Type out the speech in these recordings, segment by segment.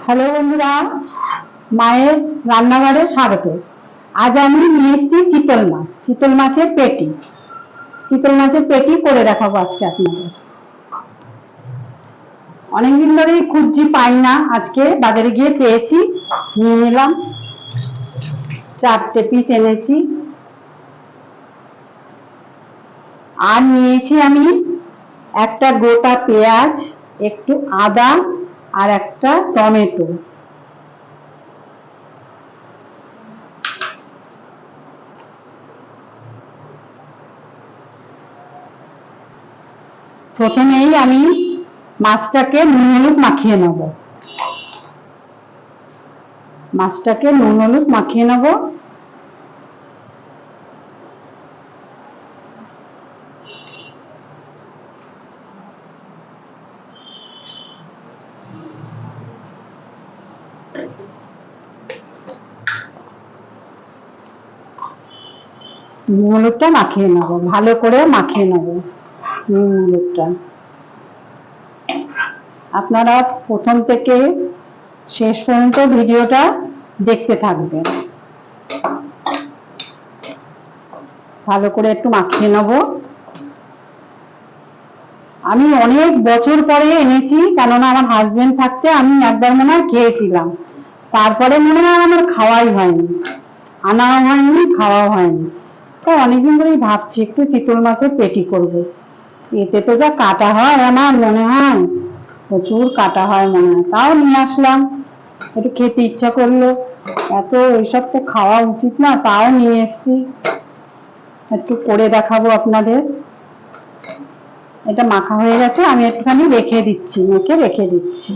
Hello বন্ধুরা, মায়ের রান্নাঘরে স্বাগত। আজ আমি নিয়ে এসেছি চিতল মাছের পেটি। চিতল মাছের পেটি করে দেখাবো আজকে আপনাদের। অনেকদিন ধরেই খুঁজছি, পাই না, আজকে বাজারে গিয়ে পেয়েছি, নিয়ে নিলাম। 4টে পিস এনেছি। আর নিয়েছি আমি একটা গোটা পেঁয়াজ, একটু আদা আর একটা টমেটো। প্রথমেই আমি মাছটাকে নুন হলুদ মাখিয়ে নেব। মাছটাকে নুন হলুদ মাখিয়ে নেব। নুন হলুদটা মাখিয়ে নেব, ভালো করে মাখিয়ে নেব নুন হলুদটা। আপনারা প্রথম থেকে শেষ পর্যন্ত ভিডিওটা দেখতে থাকবেন। ভালো করে একটু মাখিয়ে নেব। আমি অনেক বছর পরে এনেছি, কেননা আমার হাজবেন্ড থাকতে আমি একবার মনে হয় খেয়েছিলাম, তারপরে মনে হয় আমার খাওয়াই হয়নি, আনাও হয়নি, খাওয়াও হয়নি। তো অনেকদিন ধরেই ভাবছি একটু চিতল মাছের পেটি করবো। এতে তো যা কাটা হয়, আমার মনে হয় প্রচুর কাটা হয় মনে হয়, তাও নিয়ে আসলাম, একটু খেতে ইচ্ছা করলো। এত এইসব তো খাওয়া উচিত না, তাও নিয়ে এসছি, একটু করে দেখাবো আপনাদের। এটা মাখা হয়ে গেছে, আমি একটুখানি রেখে দিচ্ছি, মেখে রেখে দিচ্ছি।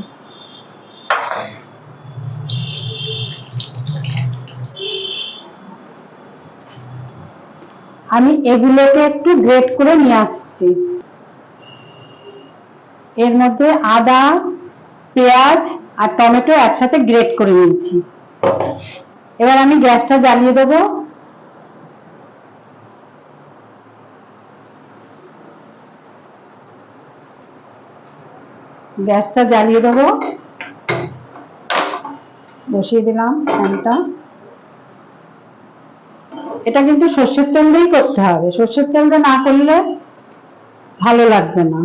আমি এগুলোকে একটু গ্রেট করে নিয়ে আসছি। এর মধ্যে আদা, পেঁয়াজ আর টমেটো একসাথে গ্রেট করে নিয়েছি। এবার আমি গ্যাসটা জ্বালিয়ে দেবো। গ্যাসটা জ্বালিয়ে দেবো, বসিয়ে দিলাম ফ্যানটা। এটা কিন্তু সর্ষের তেল দিয়েই করতে হবে, সর্ষের তেল দিয়ে না করলে ভালো লাগবে না।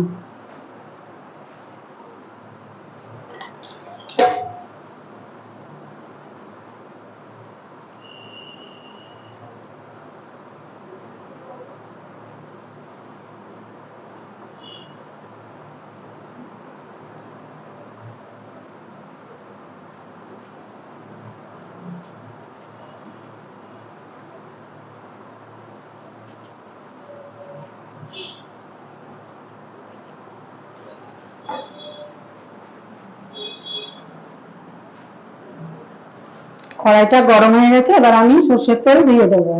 কড়াইটা গরম হয়ে গেছে, এবার আমি সর্ষের তেল দিয়ে দেবো।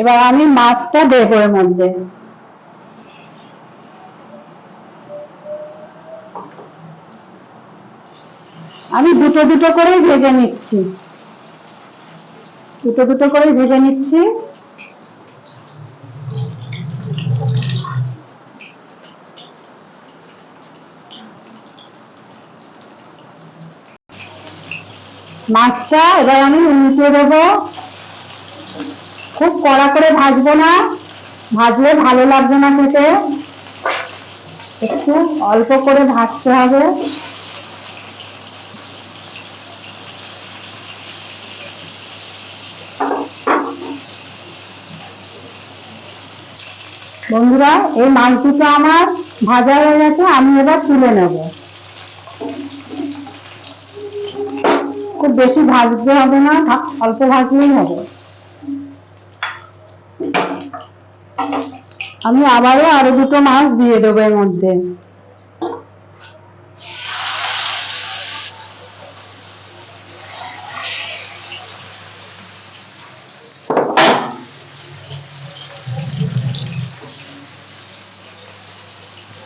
এবার আমি মাছটা দেবো এর মধ্যে। আমি দুটো দুটো করেই ভেজে নিচ্ছি, দুটো দুটো করেই ভেজে নিচ্ছি। মাছটা এবার আমি উল্টে দেবো। খুব কড়া করে ভাজবো না, ভাজলে ভালো লাগবে না খেতে, একটু অল্প করে ভাজতে হবে। বন্ধুরা, এই মাছ দুটো আমার ভাজা হয়ে গেছে, আমি এবার তুলে নেব। খুব বেশি ভাজতে হবে না, অল্প ভাজলেই হবে। আমি আবারও আরো দুটো মাছ দিয়ে দেবো এর মধ্যে।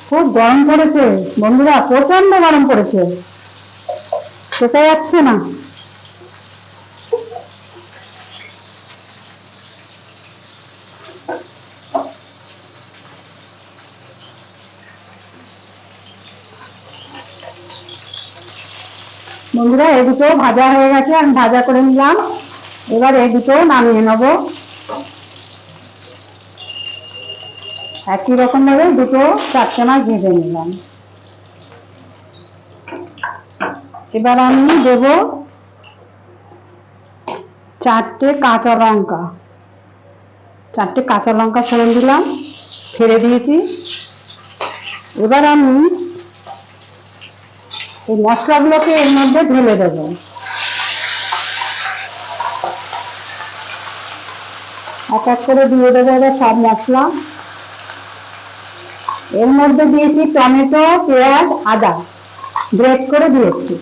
খুব গরম পড়েছে বন্ধুরা, প্রচন্ড গরম পড়েছে, শেখা যাচ্ছে না। বন্ধুরা এই দুটো ভাজা হয়ে গেছে, আমি ভাজা করে নিলাম। এবার এই দুটো নামিয়ে নেব। একই রকম ভাবে দুটো চারটে মাছ ভেজে নিলাম। এবার আমি দেব চারটে কাঁচা লঙ্কা, ফোড়ন দিলাম, ছেড়ে দিয়েছি। এবার আমি এই মশলাগুলোকে এর মধ্যে ঢেলে দেবো। এক এক করে দিয়ে দেবো এবার সব মশলা। এর মধ্যে দিয়েছি টমেটো, পেঁয়াজ, আদা গ্রেট করে দিয়েছি।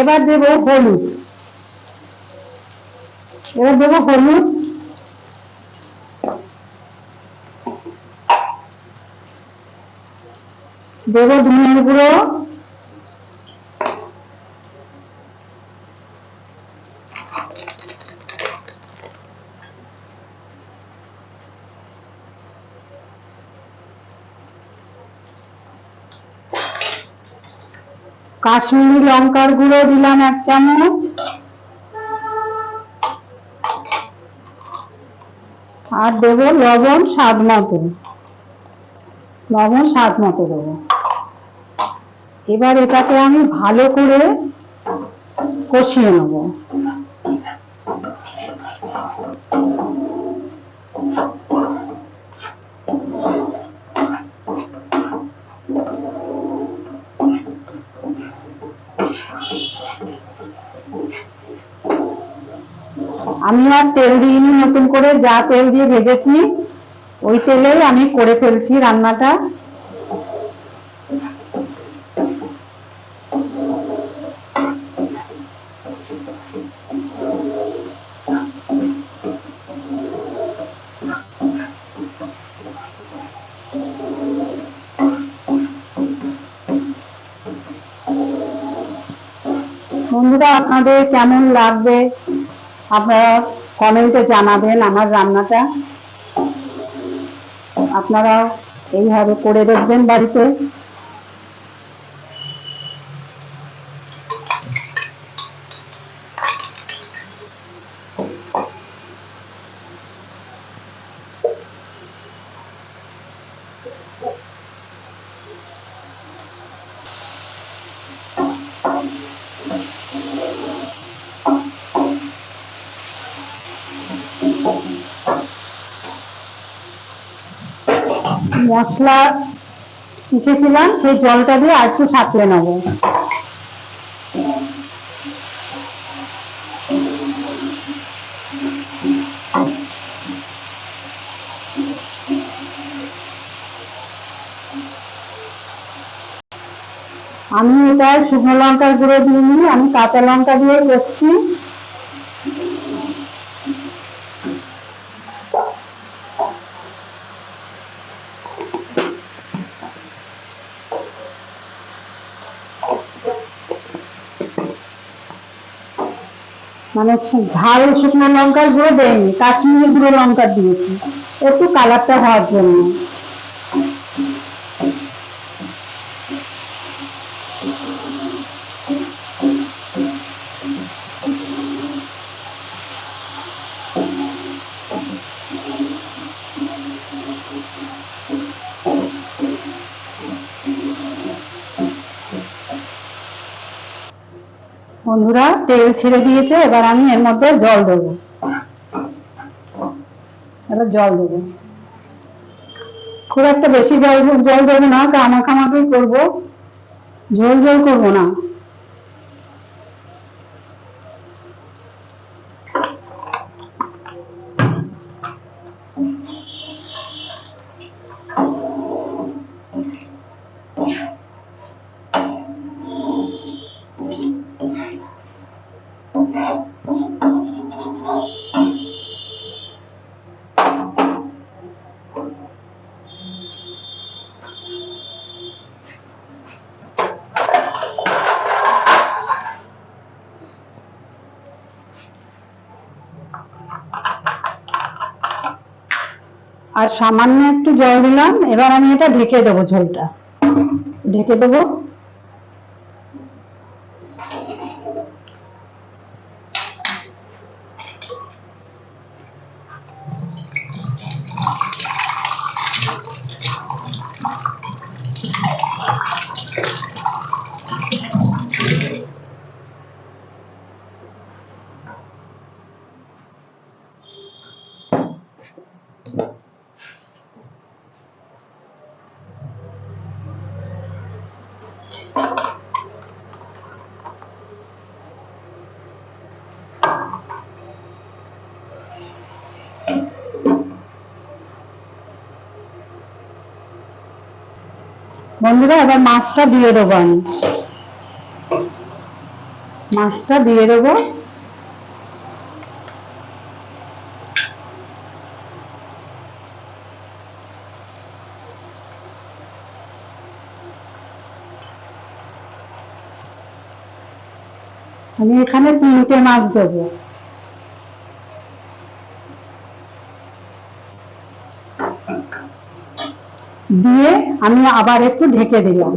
এবার দেবো হলুদ, দেবো ধনের গুঁড়ো, কাশ্মীরি লঙ্কার গুঁড়ো দিলাম 1 চামচ, আর দেবো লবণ স্বাদ মতো দেবো। এবার এটাকে আমি ভালো করে কষিয়ে নেব। আমি আর তেল দিইনি, নতুন করে যা তেল দিয়ে ভেজেছি ওই তেলেই আমি করে ফেলছি রান্নাটা। বন্ধুরা আপনাদের কেমন লাগবে আপনারা কমেন্টে জানাবেন। আমার রান্নাটা আপনারা এইভাবে করে দেখবেন বাড়িতে। মশলা পিষেছিলাম সেই জলটা দিয়ে আর একটু সাঁতলে নেব। আমি এটা শুকনো লঙ্কার গুঁড়ো দিইনি, আমি কাঁচা লঙ্কা দিয়ে করছি। মানে ঝাল শুকনো লঙ্কার গুঁড়ো দেয়নি, কাশ্মীরি গুঁড়ো লঙ্কা দিয়েছি একটু কালারটা হওয়ার জন্য। বন্ধুরা তেল ছেড়ে দিয়েছে, এবার আমি এর মধ্যে জল দেবো। খুব একটা বেশি জল দেবো না, মাখামাখি করবো, ঝোল করবো না। আর সামান্য একটু জল দিলাম। এবার আমি এটা ঢেকে দেবো, ঝোলটা ঢেকে দেবো। বন্ধুরা, এবার মাছটা দিয়ে দেবো। আমি মাছটা দিয়ে দেবো। আমি এখানে 3টে মাছ দেবো। দিয়ে আমি আবার একটু ঢেকে দিলাম।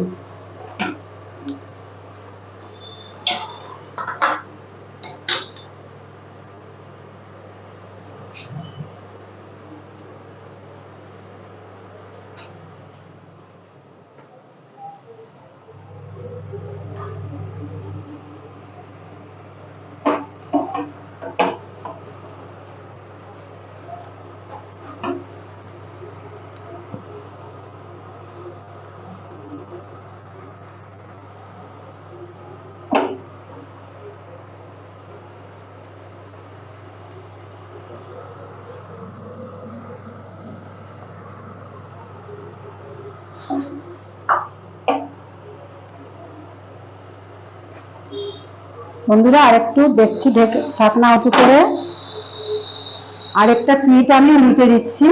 বন্ধুরা, আরেকটু দেখছি, ঢেকে ঢাকনা উঁচু করে আরেকটা পিঠ আমি উল্টে দিচ্ছি।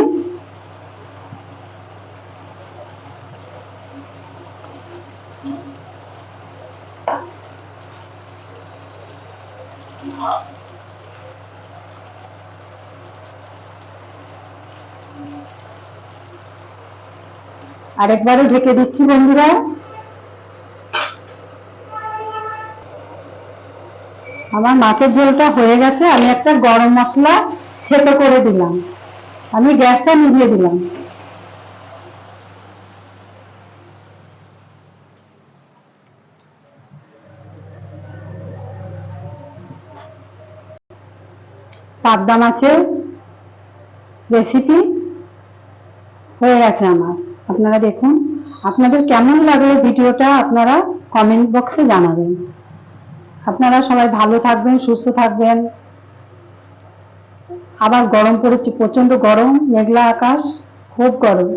আরেকবারও ঢেকে দিচ্ছি। বন্ধুরা, আমার মাছের ঝোলটা হয়ে গেছে। আমি একটা গরম মশলা থেতো করে দিলাম। আমি গ্যাসটা নিভিয়ে দিলাম। পাবদা মাছের রেসিপি হয়ে গেছে আমার। আপনারা দেখুন, আপনাদের কেমন লাগলো ভিডিওটা আপনারা কমেন্ট বক্সে জানাবেন। আপনারা সবাই ভালো থাকবেন, সুস্থ থাকবেন। আবার গরম পড়েছে, প্রচন্ড গরম, মেঘলা আকাশ, খুব গরম।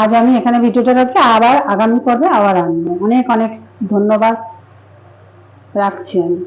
আজ আমি এখানে ভিডিওটা রাখছি, আবার আগামী পর্বে আবার আনবো। অনেক অনেক ধন্যবাদ, রাখছি আমি।